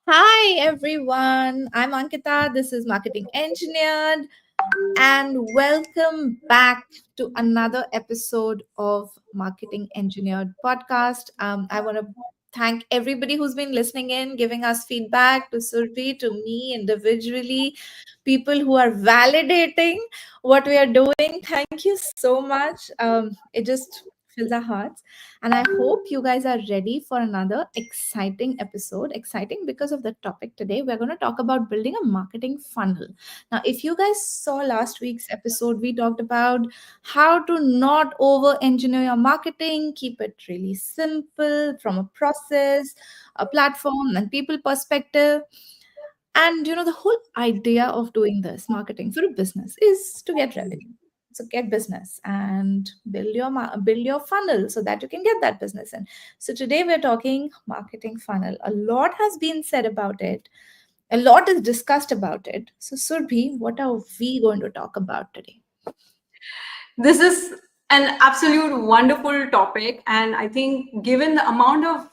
Hi everyone, I'm Ankita. This is Marketing Engineered, and welcome back to another episode of Marketing Engineered podcast. I want to thank everybody who's been listening in, giving us feedback to Surbi, to me individually, people who are validating what we are doing. Thank you so much. It just fills our hearts. And I hope you guys are ready for another exciting episode. Exciting because of the topic today. We're going to talk about building a marketing funnel. Now, if you guys saw last week's episode, we talked about how to not over engineer your marketing, keep it really simple from a process, a platform, and people perspective. And the whole idea of doing this marketing for a business is to get revenue. So get business and build your funnel so that you can get that business in. So today we're talking marketing funnel. A lot has been said about it. A lot is discussed about it. So Surbhi, what are we going to talk about today? This is an absolute wonderful topic, and I think given the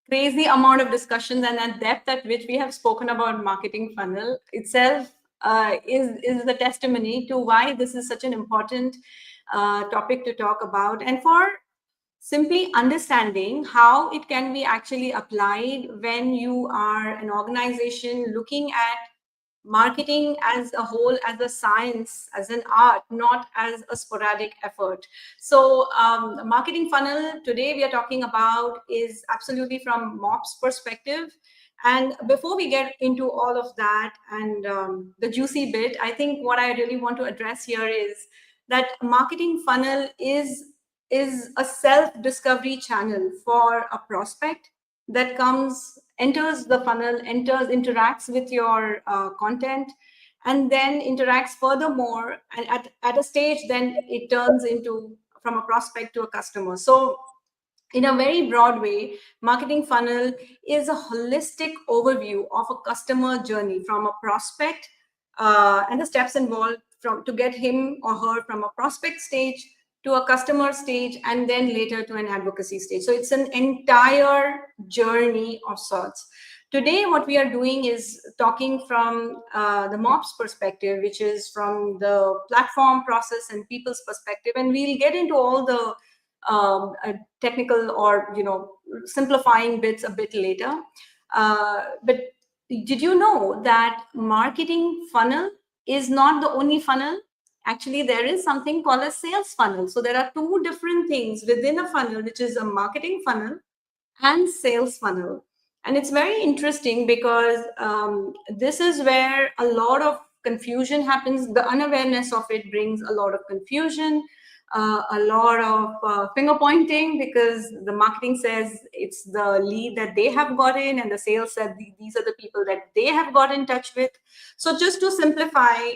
crazy amount of discussions and the depth at which we have spoken about marketing funnel itself is the testimony to why this is such an important topic to talk about, and for simply understanding how it can be actually applied when you are an organization looking at marketing as a whole, as a science, as an art, not as a sporadic effort. So the marketing funnel today we are talking about is absolutely from MOPs perspective. And before we get into all of that and the juicy bit, I think what I really want to address here is that marketing funnel is a self-discovery channel for a prospect that enters the funnel, interacts with your content, and then interacts furthermore. And at a stage, then it turns into from a prospect to a customer. So in a very broad way, marketing funnel is a holistic overview of a customer journey from a prospect and the steps involved from to get him or her from a prospect stage to a customer stage and then later to an advocacy stage. So it's an entire journey of sorts. Today, what we are doing is talking from the MOPS perspective, which is from the platform, process, and people's perspective, and we'll get into all the technical or simplifying bits a bit later. But did you know that marketing funnel is not the only funnel? Actually, there is something called a sales funnel. So there are two different things within a funnel, which is a marketing funnel and sales funnel. And it's very interesting because this is where a lot of confusion happens. The unawareness of it brings a lot of confusion, a lot of finger pointing, because the marketing says it's the lead that they have got in, and the sales said these are the people that they have got in touch with. So just to simplify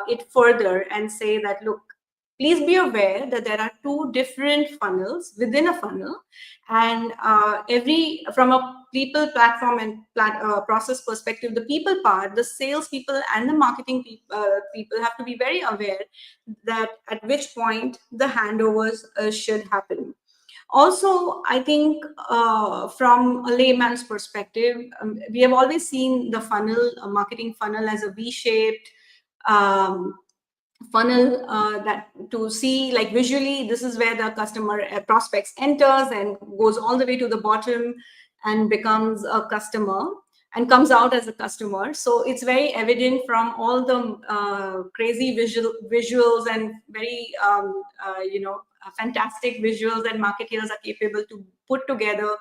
it further and say that, look, please be aware that there are two different funnels within a funnel, and every from a people, platform, and process perspective, the people part, the sales people and the marketing people have to be very aware that at which point the handovers should happen. Also, I think from a layman's perspective, we have always seen the funnel, a marketing funnel, as a V-shaped um, funnel, that to see like visually, this is where the customer prospects enters and goes all the way to the bottom and becomes a customer and comes out as a customer. So it's very evident from all the crazy visuals and very fantastic visuals that marketeers are capable to put together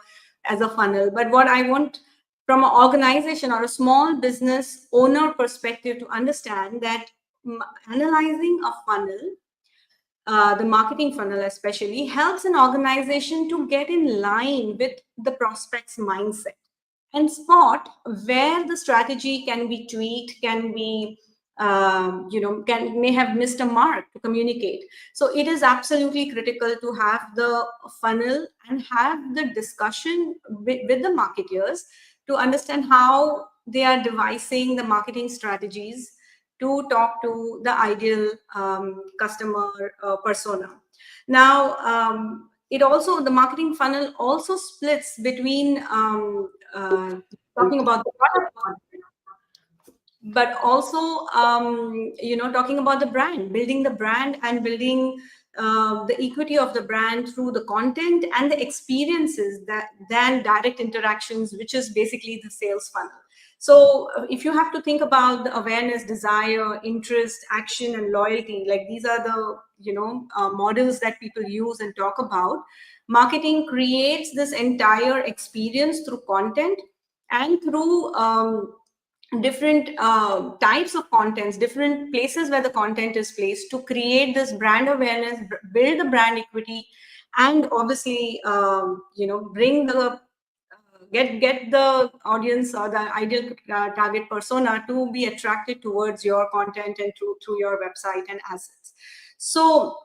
as a funnel. But what I want from an organization or a small business owner perspective to understand that analyzing a funnel, the marketing funnel especially, helps an organization to get in line with the prospect's mindset and spot where the strategy can be tweaked, can be may have missed a mark to communicate. So it is absolutely critical to have the funnel and have the discussion with the marketers to understand how they are devising the marketing strategies to talk to the ideal customer persona. Now, the marketing funnel also splits between talking about the product, but also talking about the brand, building the brand, and building the equity of the brand through the content and the experiences that than direct interactions, which is basically the sales funnel. So if you have to think about the awareness, desire, interest, action, and loyalty, like these are the models that people use and talk about. Marketing creates this entire experience through content and through different types of contents, different places where the content is placed to create this brand awareness, build the brand equity, and obviously, bring the get the audience or the ideal target persona to be attracted towards your content and through your website and assets. So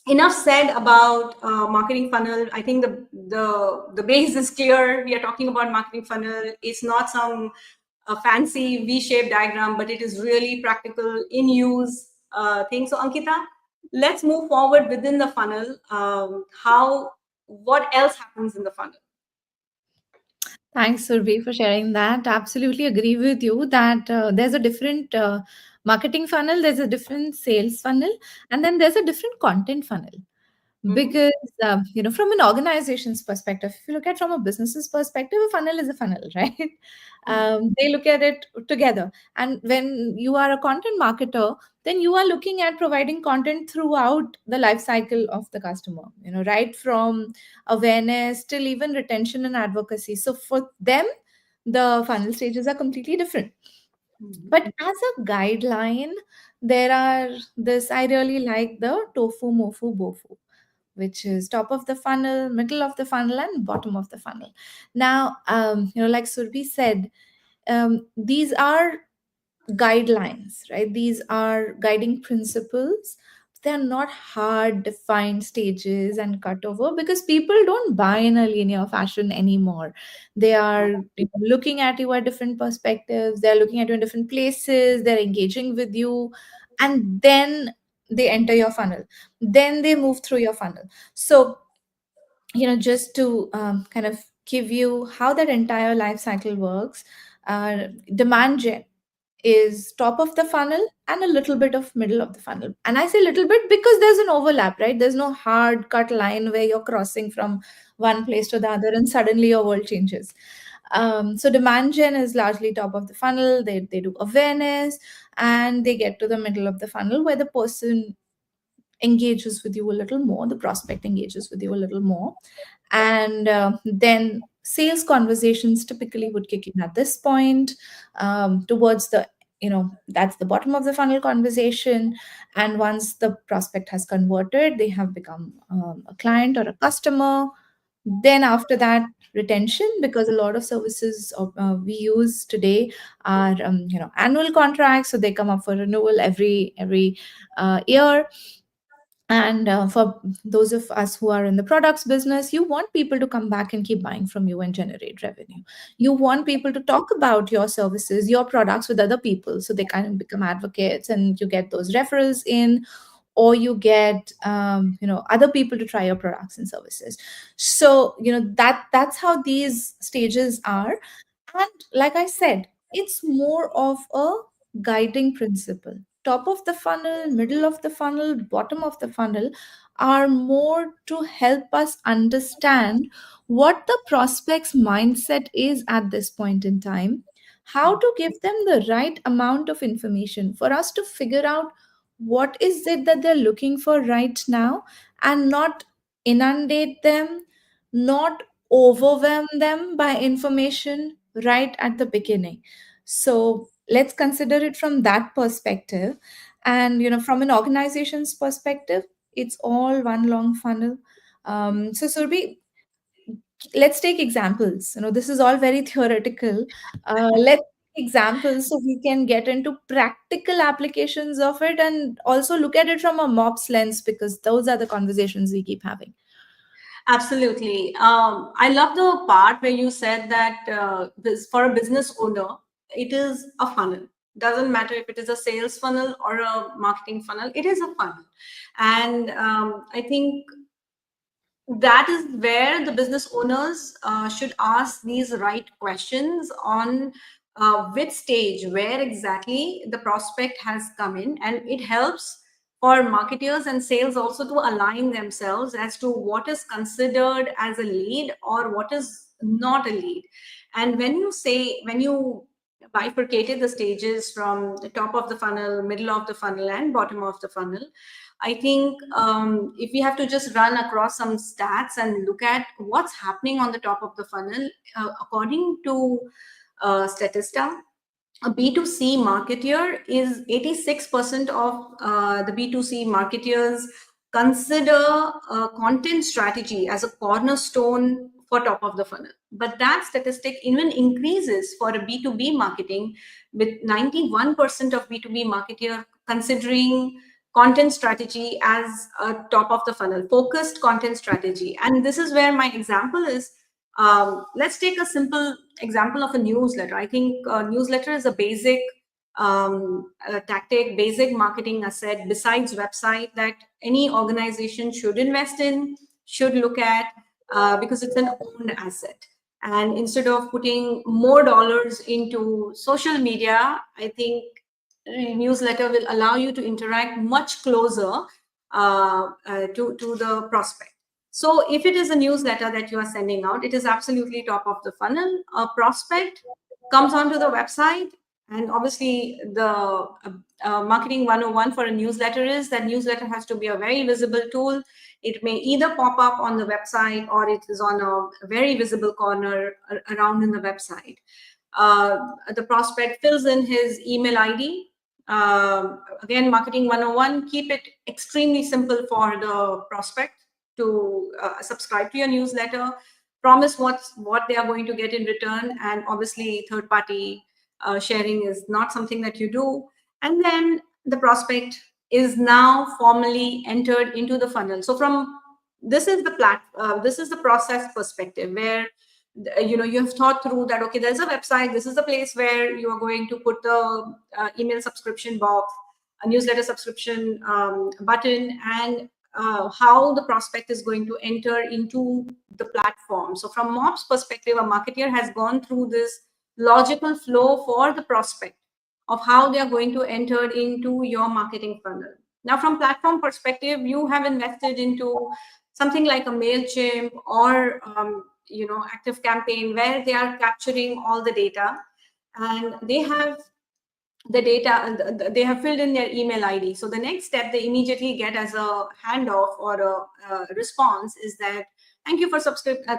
enough said about marketing funnel. I think the base is clear. We are talking about marketing funnel. It's not some fancy V-shaped diagram, but it is really practical in use thing. So Ankita, let's move forward within the funnel. How what else happens in the funnel? Thanks, Survi, for sharing that. Absolutely agree with you that there's a different marketing funnel, there's a different sales funnel, and then there's a different content funnel. Mhm. Because from an organization's perspective, if you look at from a business's perspective, a funnel is a funnel, right? They look at it together. And when you are a content marketer, then you are looking at providing content throughout the life cycle of the customer, right from awareness till even retention and advocacy. So for them, the funnel stages are completely different. Mhm. But as a guideline, there are this, I really like the tofu, mofu, bofu, which is top of the funnel, middle of the funnel, and bottom of the funnel. Now, like Surbi said, these are guidelines, right? These are guiding principles. They're not hard defined stages and cut over because people don't buy in a linear fashion anymore. They are looking at you at different perspectives, they're looking at you in different places, they're engaging with you, and then they enter your funnel. Then they move through your funnel. So, just to kind of give you how that entire life cycle works, demand gen is top of the funnel and a little bit of middle of the funnel. And I say little bit because there's an overlap, right? There's no hard cut line where you're crossing from one place to the other and suddenly your world changes. So demand gen is largely top of the funnel. They do awareness and they get to the middle of the funnel where the person engages with you a little more, the prospect engages with you a little more, and then sales conversations typically would kick in at this point, towards the, that's the bottom of the funnel conversation. And once the prospect has converted, they have become a client or a customer. Then after that, retention, because a lot of services we use today are annual contracts, so they come up for renewal every year. And for those of us who are in the products business, you want people to come back and keep buying from you and generate revenue. You want people to talk about your services, your products with other people so they kind of become advocates and you get those referrals in, or you get other people to try your products and services. So that's how these stages are. And like I said, it's more of a guiding principle. Top of the funnel, middle of the funnel, bottom of the funnel are more to help us understand what the prospect's mindset is at this point in time, how to give them the right amount of information for us to figure out what is it that they're looking for right now, and not inundate them, not overwhelm them by information right at the beginning. So let's consider it from that perspective. And from an organization's perspective, it's all one long funnel. So Surbi, let's take examples. This is all very theoretical. Let's take examples so we can get into practical applications of it and also look at it from a MOPS lens, because those are the conversations we keep having. Absolutely. I love the part where you said that for a business owner, it is a funnel. Doesn't matter if it is a sales funnel or a marketing funnel, it is a funnel. And I think that is where the business owners should ask these right questions on which stage, where exactly the prospect has come in. And it helps for marketers and sales also to align themselves as to what is considered as a lead or what is not a lead. And when you bifurcated the stages from the top of the funnel, middle of the funnel, and bottom of the funnel, I think if we have to just run across some stats and look at what's happening on the top of the funnel, according to Statista, a B2C marketer is 86% of the B2C marketers consider content strategy as a cornerstone for top of the funnel. But that statistic even increases for a B2B marketing, with 91% of B2B marketer considering content strategy as a top of the funnel, focused content strategy. And this is where my example is. Let's take a simple example of a newsletter. I think a newsletter is a basic tactic, basic marketing asset besides website that any organization should invest in, should look at, because it's an owned asset. And instead of putting more dollars into social media, I think newsletter will allow you to interact much closer to the prospect. So if it is a newsletter that you are sending out, it is absolutely top of the funnel. A prospect comes onto the website, and obviously the marketing 101 for a newsletter is that newsletter has to be a very visible tool. It may either pop up on the website or it is on a very visible corner around in the website. The prospect fills in his email ID. Again, marketing 101, keep it extremely simple for the prospect to subscribe to your newsletter, promise what they are going to get in return, and obviously third party sharing is not something that you do. And then the prospect is now formally entered into the funnel. So from this is the process perspective where you have thought through that, okay, there's a website, this is the place where you are going to put the email subscription box, a newsletter subscription button, and how the prospect is going to enter into the platform. So from MOPs perspective, a marketer has gone through this logical flow for the prospect of how they are going to enter into your marketing funnel. Now from platform perspective, you have invested into something like a MailChimp or Active Campaign, where they are capturing all the data, and they have the data, and they have filled in their email ID. So the next step they immediately get as a handoff or a response is that thank you for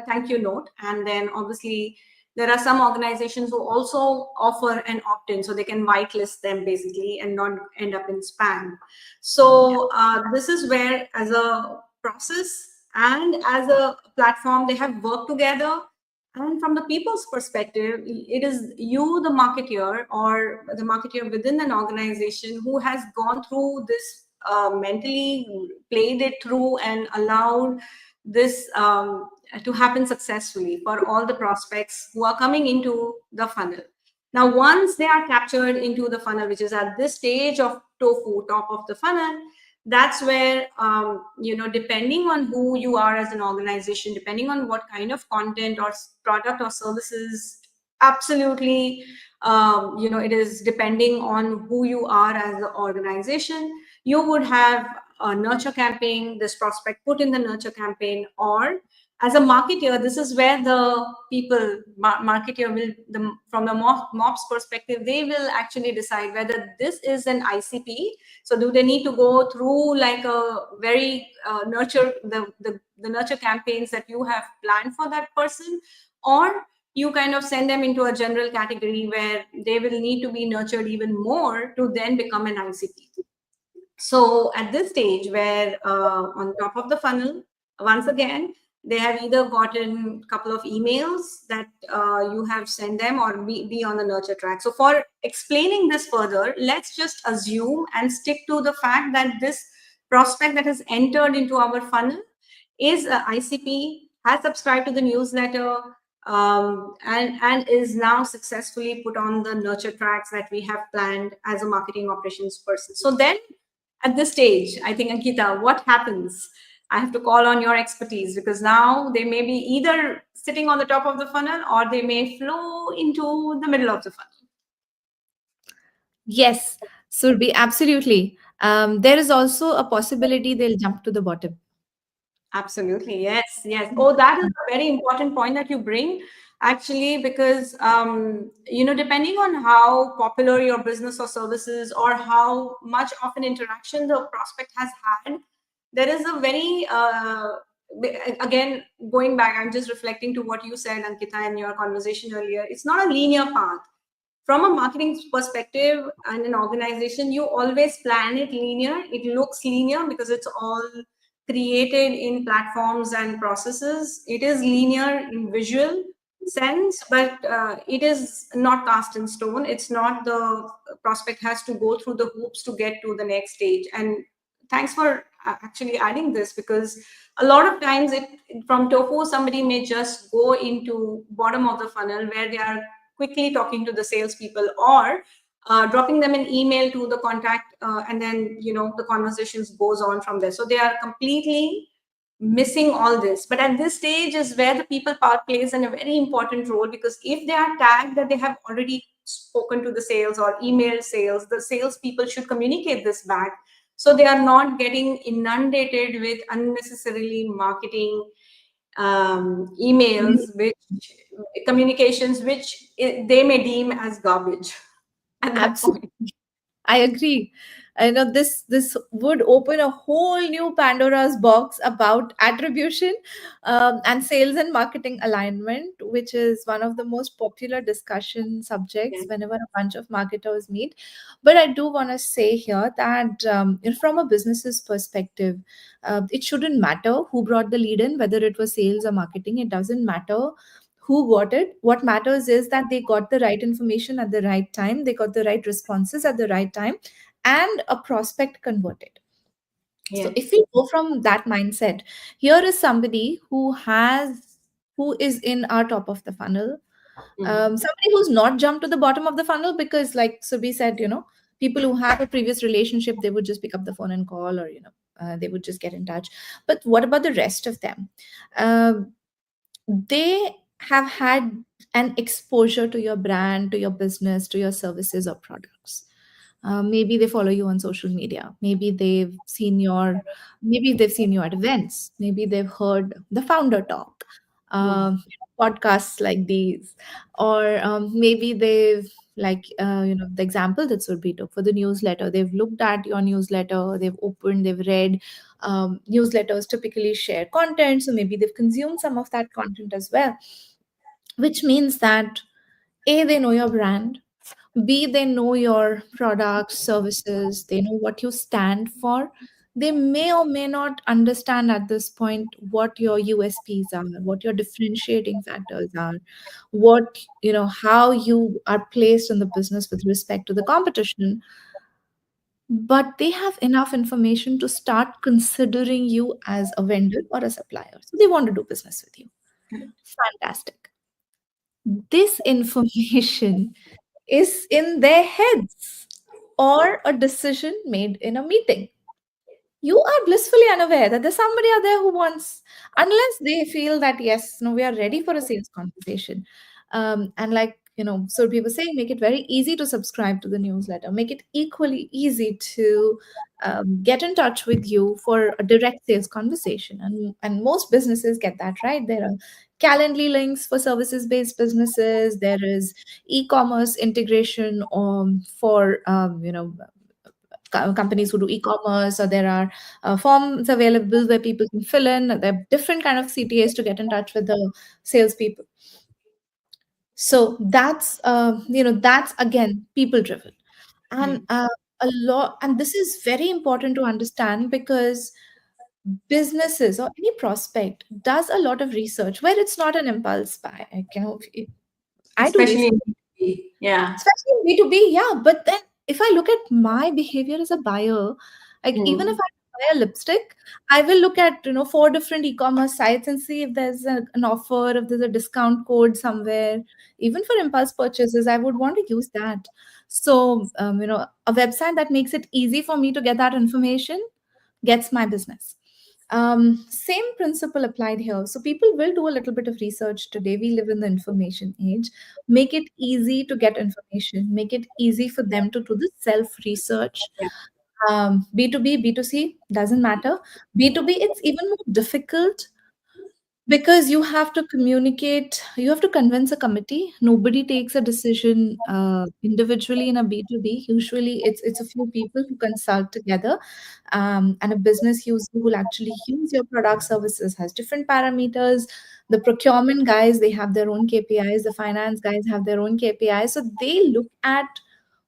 thank you note. And then obviously there are some organizations who also offer an opt-in, so they can whitelist them basically and not end up in spam. So this is where, as a process and as a platform, they have worked together. And from the people's perspective, it is you, the marketer, or the marketer within an organization, who has gone through this, mentally played it through and allowed this to happen successfully for all the prospects who are coming into the funnel. Now, once they are captured into the funnel, which is at this stage of tofu, top of the funnel, that's where depending on who you are as an organization, depending on what kind of content or product or services, absolutely, it is depending on who you are as an organization. You would have a nurture campaign, this prospect put in the nurture campaign, or as a marketer, this is where the people marketer will, from the MOPS perspective, they will actually decide whether this is an ICP. So do they need to go through like a very nurture the nurture campaigns that you have planned for that person, or you kind of send them into a general category where they will need to be nurtured even more to then become an ICP. So at this stage where on top of the funnel, once again, they have either gotten a couple of emails that you have sent them, or be on the nurture track. So for explaining this further, let's just assume and stick to the fact that this prospect that has entered into our funnel is a ICP, has subscribed to the newsletter, and is now successfully put on the nurture tracks that we have planned as a marketing operations person. So then at this stage, I think, Ankita, what happens? I have to call on your expertise, because now they may be either sitting on the top of the funnel or they may flow into the middle of the funnel. Yes, Surbi, absolutely. There is also a possibility they'll jump to the bottom. Absolutely. Yes. Yes. Oh, that is a very important point that you bring, actually, because, depending on how popular your business or services, or how much of an interaction the prospect has had, there is a very, again, going back, I'm just reflecting to what you said, Ankita, in your conversation earlier. It's not a linear path. From a marketing perspective and an organization, you always plan it linear. It looks linear because it's all created in platforms and processes. It is linear in visual sense, but it is not cast in stone. It's not the prospect has to go through the hoops to get to the next stage. And thanks for actually adding this, because a lot of times it from tofu, somebody may just go into bottom of the funnel where they are quickly talking to the salespeople, or dropping them an email to the contact, and then the conversations goes on from there. So they are completely missing all this. But at this stage is where the people part plays a very important role, because if they are tagged that they have already spoken to the sales or emailed sales, the sales people should communicate this back, so they are not getting inundated with unnecessarily marketing emails, which communications which they may deem as garbage at that Absolutely. point. I agree. I know this would open a whole new Pandora's box about attribution and sales and marketing alignment, which is one of the most popular discussion subjects Yeah. whenever a bunch of marketers meet. But I do want to say here that from a business's perspective, it shouldn't matter who brought the lead in, whether it was sales or marketing. It doesn't matter who got it. What matters is that they got the right information at the right time, they got the right responses at the right time, and a prospect converted. So Yes. if we go from that mindset, here is somebody who is in our top of the funnel, Mm. somebody who's not jumped to the bottom of the funnel, because like Subi said, people who have a previous relationship, they would just pick up the phone and call, or they would just get in touch. But what about the rest of them? Um they have had an exposure to your brand, to your business, to your services or products. Maybe they follow you on social media. Maybe they've seen you at events. Maybe they've heard the founder talk, Mm. podcasts like these, or maybe they've like the example that Surbi took for the newsletter. They've looked at your newsletter. They've read. Newsletters typically share content, so maybe they've consumed some of that content as well, which means that A, they know your brand, B, they know your products, services, they know what you stand for. They may or may not understand at this point what your USPs are, what your differentiating factors are, how you are placed in the business with respect to the competition. But they have enough information to start considering you as a vendor or a supplier. So they want to do business with you. Fantastic. This information is in their heads or a decision made in a meeting. You are blissfully unaware that there's somebody out there who wants, unless they feel that, yes, no, we are ready for a sales conversation. And like, so people saying, make it very easy to subscribe to the newsletter, make it equally easy to get in touch with you for a direct sales conversation. And most businesses get that right. There are Calendly links for services based businesses. There is e-commerce integration for companies who do e-commerce, or there are forms available where people can fill in. There are different kind of CTAs to get in touch with the salespeople. So that's again people driven, and Mm. a lot. And this is very important to understand, because businesses or any prospect does a lot of research where it's not an impulse buy. I do Especially research. in B2B. Yeah. Especially in B2B, yeah. But then if I look at my behavior as a buyer, like even if Mm. I buy a lipstick, I will look at, four different e-commerce sites and see if there's an offer, if there's a discount code somewhere. Even for impulse purchases, I would want to use that. So, a website that makes it easy for me to get that information gets my business. Same principle applied here. So people will do a little bit of research today. We live in the information age. Make it easy to get information. Make it easy for them to do the self research. B2B, B2C doesn't matter. B2B, it's even more difficult because you have to communicate, you have to convince a committee. Nobody takes a decision individually in a B2B. Usually it's a few people who consult together, and a business user who will actually use your product services has different parameters. The procurement guys, they have their own KPIs. The finance guys have their own KPIs. So they look at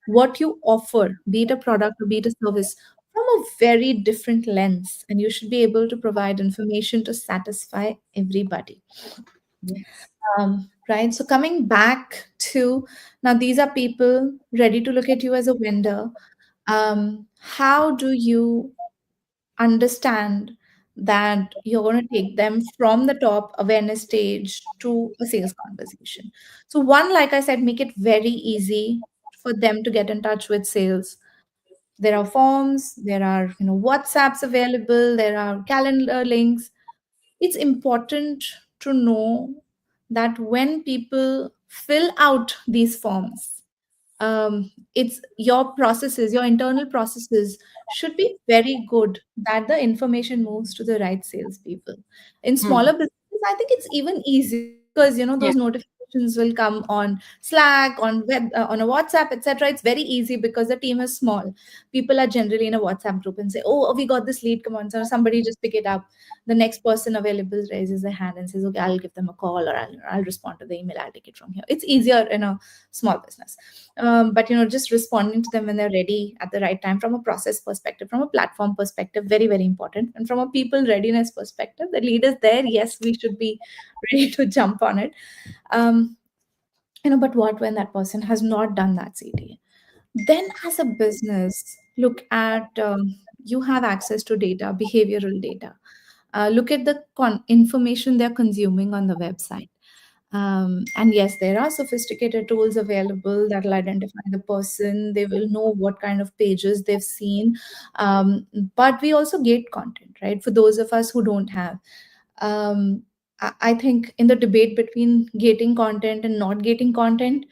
what you offer, be it a product or be it a service, from a very different lens. And you should be able to provide information to satisfy everybody. Yes. Right. So coming back to now, these are people ready to look at you as a vendor. How do you understand that you're going to take them from the top awareness stage to a sales conversation? So, one, like I said, make it very easy for them to get in touch with sales. There are forms, there are WhatsApps available, there are calendar links. It's important to know that when people fill out these forms, it's your processes, your internal processes should be very good that the information moves to the right salespeople. In Hmm. smaller businesses, I think it's even easier because Yeah. those notifications will come on Slack, on web, on a WhatsApp, etc. It's very easy because the team is small. People are generally in a WhatsApp group and say, "Oh, we got this lead. Come on, so somebody just pick it up." The next person available raises their hand and says, "Okay, I'll give them a call, or I'll respond to the email. I'll take it from here." It's easier in a small business, but just responding to them when they're ready at the right time, from a process perspective, from a platform perspective, very very important, and from a people readiness perspective, the leaders there, yes, we should be ready to jump on it. um, but what when that person has not done that CTA? Then as a business, look at, you have access to data, behavioral data. Look at the information they're consuming on the website. And yes, there are sophisticated tools available that will identify the person. They will know what kind of pages they've seen. But we also gate content, right? For those of us who don't have. Um, I think in the debate between gating content and not gating content,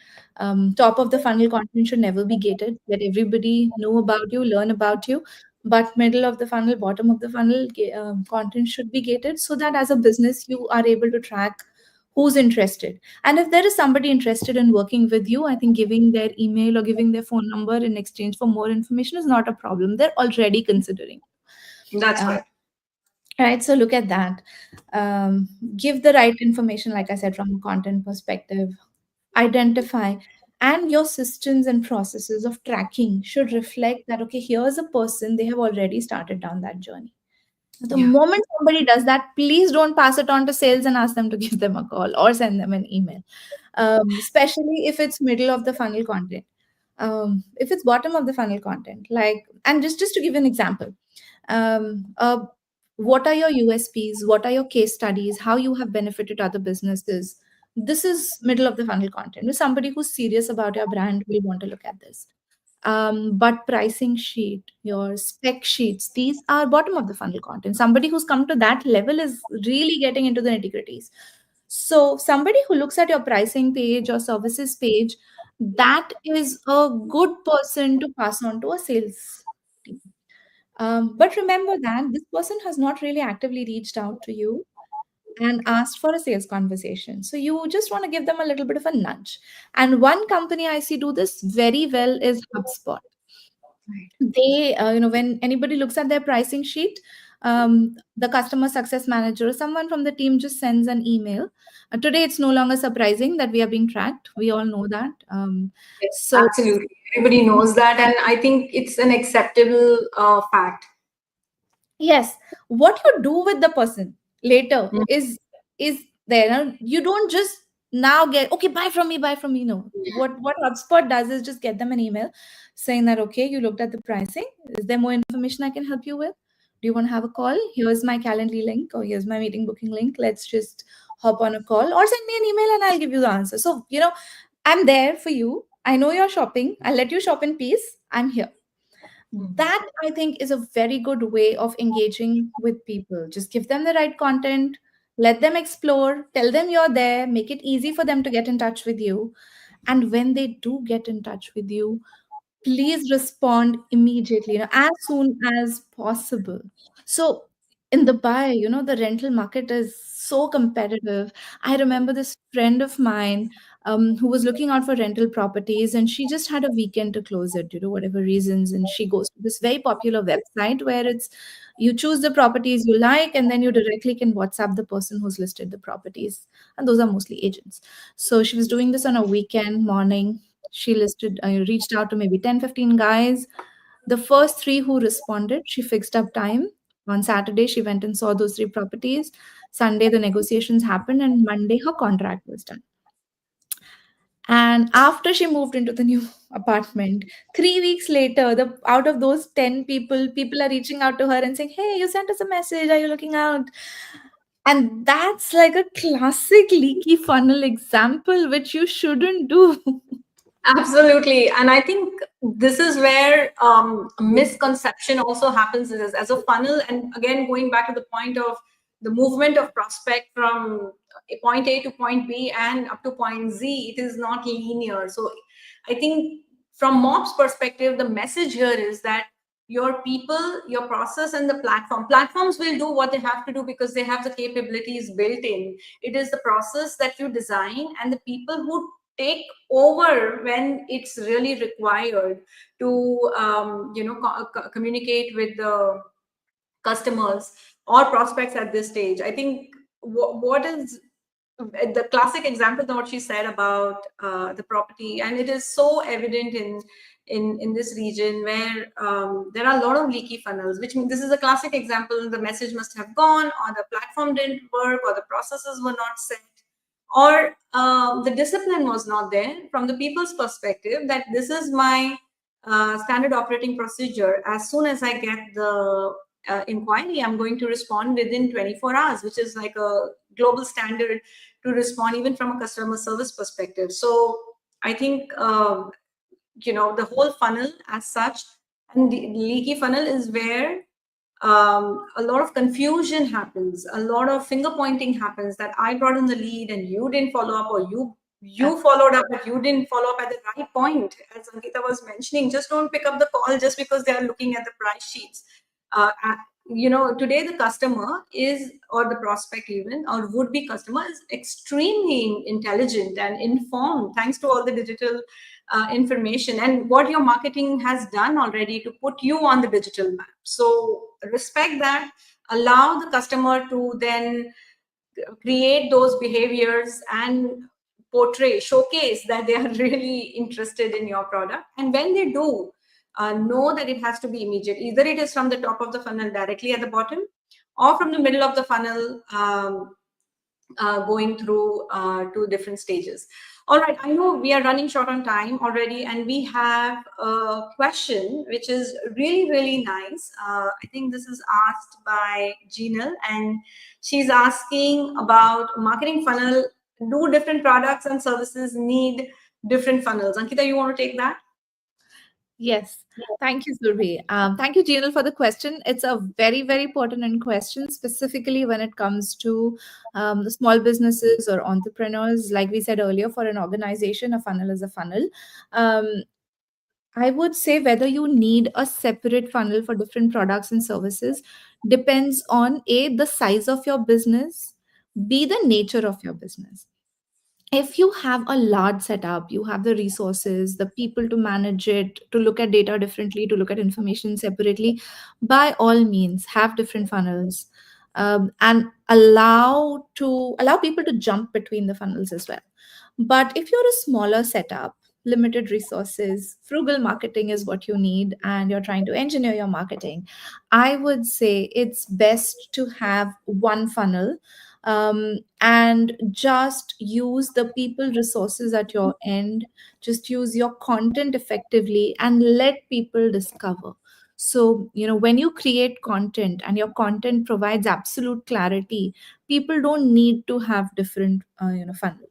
top of the funnel content should never be gated. Let everybody know about you, learn about you. But middle of the funnel, bottom of the funnel, content should be gated so that as a business you are able to track who's interested. And if there is somebody interested in working with you, I think giving their email or giving their phone number in exchange for more information is not a problem. They're already considering. That's Uh, right. right. So look at that. Um, Give the right information, like I said, from a content perspective. Identify, and your systems and processes of tracking should reflect that, okay, here's a person, they have already started down that journey. The Yeah. moment somebody does that, please don't pass it on to sales and ask them to give them a call or send them an email, especially if it's middle of the funnel content. If it's bottom of the funnel content, like, and just to give an example, um, uh, what are your USPs? What are your case studies? How you have benefited other businesses? This is middle of the funnel content. If somebody who's serious about your brand will want to look at this. But pricing sheet, your spec sheets, these are bottom of the funnel content. Somebody who's come to that level is really getting into the nitty gritties. So somebody who looks at your pricing page or services page, that is a good person to pass on to a sales team. But remember that this person has not really actively reached out to you and asked for a sales conversation. So you just want to give them a little bit of a nudge. And one company I see do this very well is HubSpot. Right. They, when anybody looks at their pricing sheet, the customer success manager or someone from the team just sends an email. Today, it's no longer surprising that we are being tracked. We all know that. Yes, So absolutely. Everybody knows that, and I think it's an acceptable fact. yes, what you do with the person later Mm. is there. Now, you don't just now get, okay, buy from me. No, what HubSpot does is just get them an email saying that, okay, you looked at the pricing. Is there more information I can help you with? Do you want to have a call? Here's my Calendly link, or here's my meeting booking link. Let's just hop on a call, or send me an email and I'll give you the answer. So I'm there for you. I know you're shopping. I'll let you shop in peace. I'm here. That I think is a very good way of engaging with people. Just give them the right content, let them explore, tell them you're there, make it easy for them to get in touch with you. And when they do get in touch with you, please respond immediately, as soon as possible. So in Dubai, the rental market is so competitive. I remember this friend of mine, who was looking out for rental properties, and she just had a weekend to close it due to whatever reasons, and she goes to this very popular website where it's you choose the properties you like, and then you directly can WhatsApp the person who's listed the properties, and those are mostly agents. So she was doing this on a weekend morning. She listed, I reached out to maybe 10, 15 guys. The first three who responded, she fixed up time. On Saturday, she went and saw those three properties. Sunday, the negotiations happened, and Monday, her contract was done. And after she moved into the new apartment, 3 weeks later, the out of those 10 people, people are reaching out to her and saying, "Hey, you sent us a message. Are you looking out?" And that's like a classic leaky funnel example, which you shouldn't do. Absolutely. And I think this is where misconception also happens is as a funnel. And again, going back to the point of the movement of prospect from point A to point B and up to point Z, it is not linear. So I think from MOP's perspective, the message here is that your people, your process, and the platforms will do what they have to do because they have the capabilities built in. It is the process that you design and the people who take over when it's really required to communicate with the customers or prospects at this stage. I think what is the classic example of what she said about the property, and it is so evident in this region where there are a lot of leaky funnels, which means this is a classic example. The message must have gone, or the platform didn't work, or the processes were not set, or the discipline was not there from the people's perspective that this is my standard operating procedure. As soon as I get the inquiry, I'm going to respond within 24 hours, which is like a global standard to respond even from a customer service perspective. So I think the whole funnel as such, and the leaky funnel is where a lot of confusion happens, a lot of finger pointing happens, that I brought in the lead and you didn't follow up, or you followed up but you didn't follow up at the right point. As Ankita was mentioning, just don't pick up the call just because they are looking at the price sheets. Today the customer is, or the prospect even, or would be customer, is extremely intelligent and informed thanks to all the digital information and what your marketing has done already to put you on the digital map. So respect that, allow the customer to then create those behaviors and showcase that they are really interested in your product. And when they do, know that it has to be immediate. Either it is from the top of the funnel directly at the bottom, or from the middle of the funnel, going through two different stages. All right, I know we are running short on time already, and we have a question which is really, really nice. I think this is asked by Jeanal, and she's asking about marketing funnel. Do different products and services need different funnels? Ankita, you want to take that? Yes. Thank you, Survi. Thank you, Jinal, for the question. It's a very, very pertinent question, specifically when it comes to the small businesses or entrepreneurs. Like we said earlier, for an organization, a funnel is a funnel. Um, I would say whether you need a separate funnel for different products and services depends on A, the size of your business, B, the nature of your business. If you have a large setup, you have the resources, the people to manage it, to look at data differently, to look at information separately, by all means have different funnels, and allow people to jump between the funnels as well. But if you're a smaller setup, limited resources, frugal marketing is what you need, and you're trying to engineer your marketing, I would say it's best to have one funnel, and just use the people resources at your end. Just use your content effectively and let people discover. So, when you create content and your content provides absolute clarity, people don't need to have different funnels.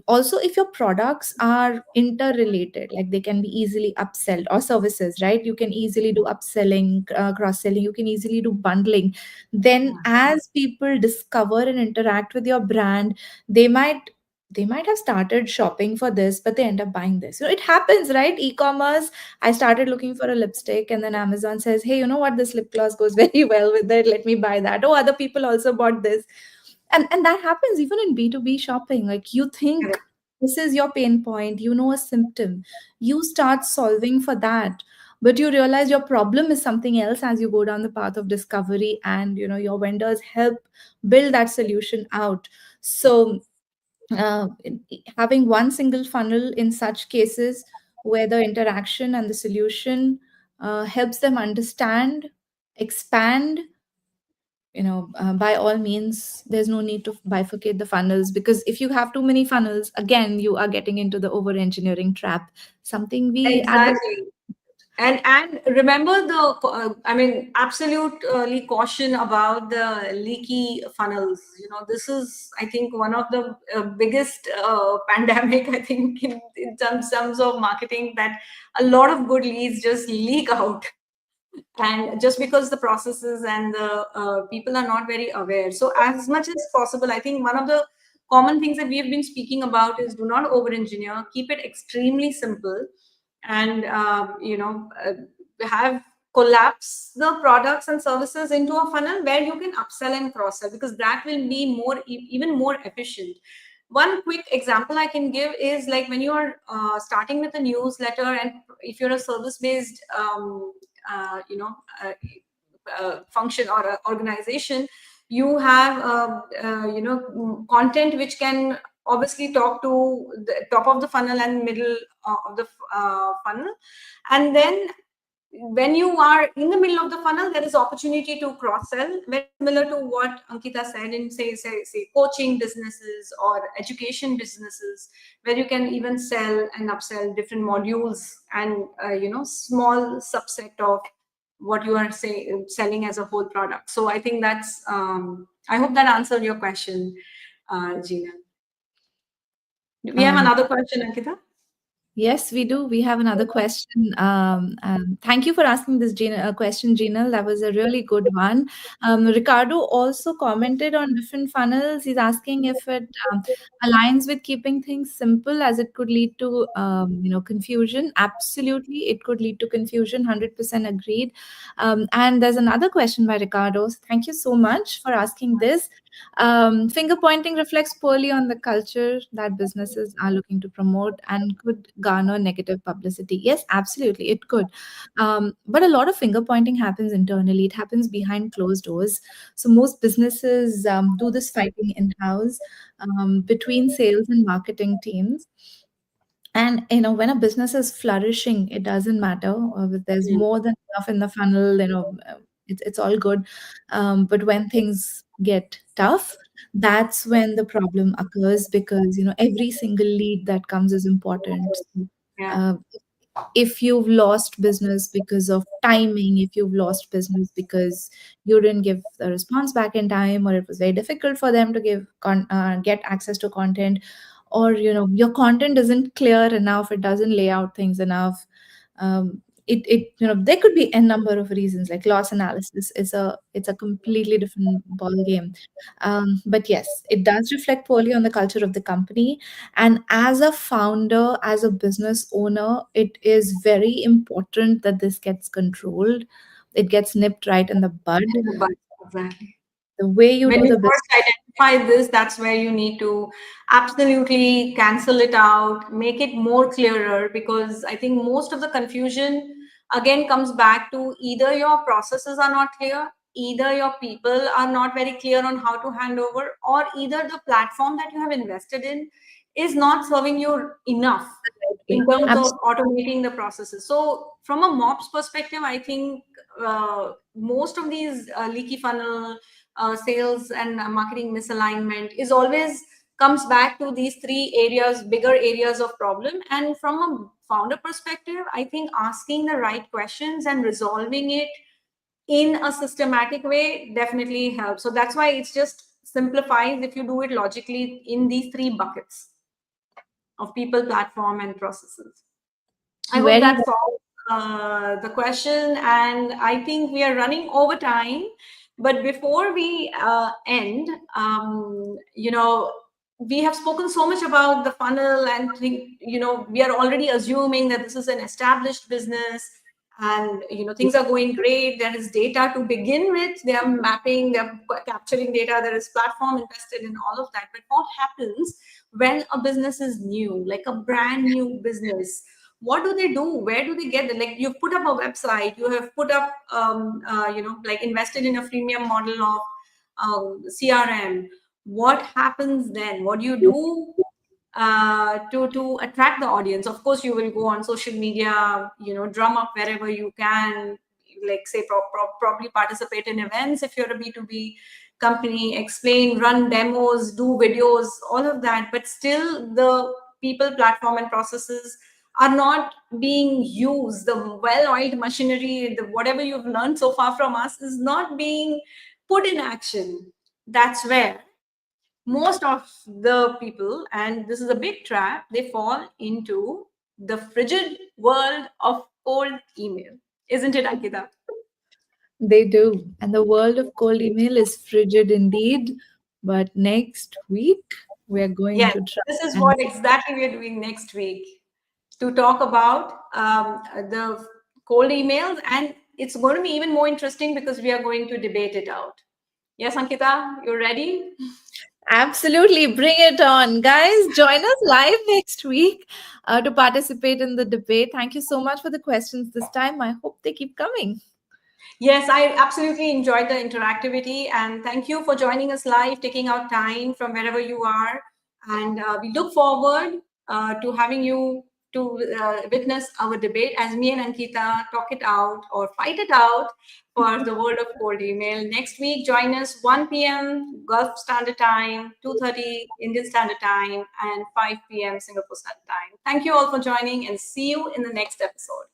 Also, if your products are interrelated, like they can be easily upsell, or services, right? You can easily do upselling, cross selling, you can easily do bundling. Then as people discover and interact with your brand, they might they might have started shopping for this, but they end up buying this. It happens, right? E-commerce, I started looking for a lipstick, and then Amazon says, hey, you know what, this lip gloss goes very well with it, let me buy that. Oh, other people also bought this. And that happens even in B2B shopping. Like, you think Correct. this is your pain point, you know, a symptom, you start solving for that, but you realize your problem is something else as you go down the path of discovery, and your vendors help build that solution out. So uh, having one single funnel in such cases, where the interaction and the solution helps them understand, expand, by all means, there's no need to bifurcate the funnels, because if you have too many funnels, again, you are getting into the over engineering trap, something we advocate. Exactly. And remember I mean, absolutely caution about the leaky funnels. This is, I think, one of the biggest pandemic, I think, in terms of marketing, that a lot of good leads just leak out, and just because the processes and the people are not very aware. So as much as possible, I think one of the common things that we have been speaking about is, do not over engineer, keep it extremely simple, and have collapse the products and services into a funnel where you can upsell and cross sell, because that will be even more efficient. One quick example I can give is, like, when you are starting with a newsletter, and if you're a service based uh, you know uh, function or organization, you have content which can obviously talk to the top of the funnel and middle of the funnel. And then when you are in the middle of the funnel, there is opportunity to cross sell, very similar to what Ankita said in, say coaching businesses or education businesses, where you can even sell and upsell different modules, and small subset of what you are selling as a whole product. So I think that's I hope that answered your question, Gina. We have um, another question, Ankita. Yes, we do. We have another question. Thank you for asking this question, Gina. That was a really good one. Ricardo also commented on different funnels. He's asking if it aligns with keeping things simple, as it could lead to confusion. Absolutely, it could lead to confusion. 100% agreed. And there's another question by Ricardo. Thank you so much for asking this. Finger pointing reflects poorly on the culture that businesses are looking to promote and could garner negative publicity. Yes, absolutely, it could. But a lot of finger pointing happens internally, it happens behind closed doors. So, most businesses do this fighting in house between sales and marketing teams. And when a business is flourishing, it doesn't matter if there's Mm. more than enough in the funnel. It's all good. But when things get tough, that's when the problem occurs, because every single lead that comes is important. So, Yeah. uh, if you've lost business because of timing, if you've lost business because you didn't give the response back in time, or it was very difficult for them to get access to content, or your content isn't clear enough, it doesn't lay out things enough, it there could be a number of reasons. Like, loss analysis is a completely different ball game. But yes, it does reflect poorly on the culture of the company. And as a founder, as a business owner, it is very important that this gets controlled. It gets nipped right in the bud. But exactly. The way you When do you the business. first identify this, that's where you need to absolutely cancel it out, make it more clearer, because I think most of the confusion again comes back to, either your processes are not clear, either your people are not very clear on how to hand over, or either the platform that you have invested in is not serving you enough in terms of Absolutely. automating the processes. So from a MOPS perspective, I think most of these leaky funnel, sales and marketing misalignment is always comes back to these three areas, bigger areas of problem. And from a founder perspective, I think asking the right questions and resolving it in a systematic way definitely helps. So that's why it's just simplifies if you do it logically in these three buckets. of people, platform, and processes. I hope Very that solves the question. And I think we are running over time. But before we end, we have spoken so much about the funnel and think, we are already assuming that this is an established business and, things are going great. There is data to begin with. They are mapping, they're capturing data. There is platform invested in all of that. But what happens when a business is new, like a brand new business? What do they do? Where do they get the, like, you've put up a website, you have put up like invested in a freemium model of CRM. What happens then? What do you do to attract the audience? Of course, you will go on social media, drum up wherever you can, like say probably participate in events if you're a B2B company, explain, run demos, do videos, all of that. But still, the people, platform, and processes are not being used. The well-oiled machinery, the whatever you've learned so far from us, is not being put in action. That's where most of the people, and this is a big trap, they fall into the frigid world of cold email. Isn't it, Ankita? They do. And the world of cold email is frigid indeed. But next week, we're going Yes, to try this is and what exactly we're doing next week, to talk about the cold emails. And it's going to be even more interesting because we are going to debate it out. Yes, Ankita, you ready? absolutely bring it on. Guys, join us live next week to participate in the debate. Thank you so much for the questions this time. I hope they keep coming. Yes, I absolutely enjoyed the interactivity, and thank you for joining us live, taking out time from wherever you are. And we look forward to having you to witness our debate as me and Ankita talk it out or fight it out for the world of cold email. Next week, join us 1 p.m. Gulf Standard Time, 2:30 Indian Standard Time, and 5 p.m. Singapore Standard Time. Thank you all for joining, and see you in the next episode.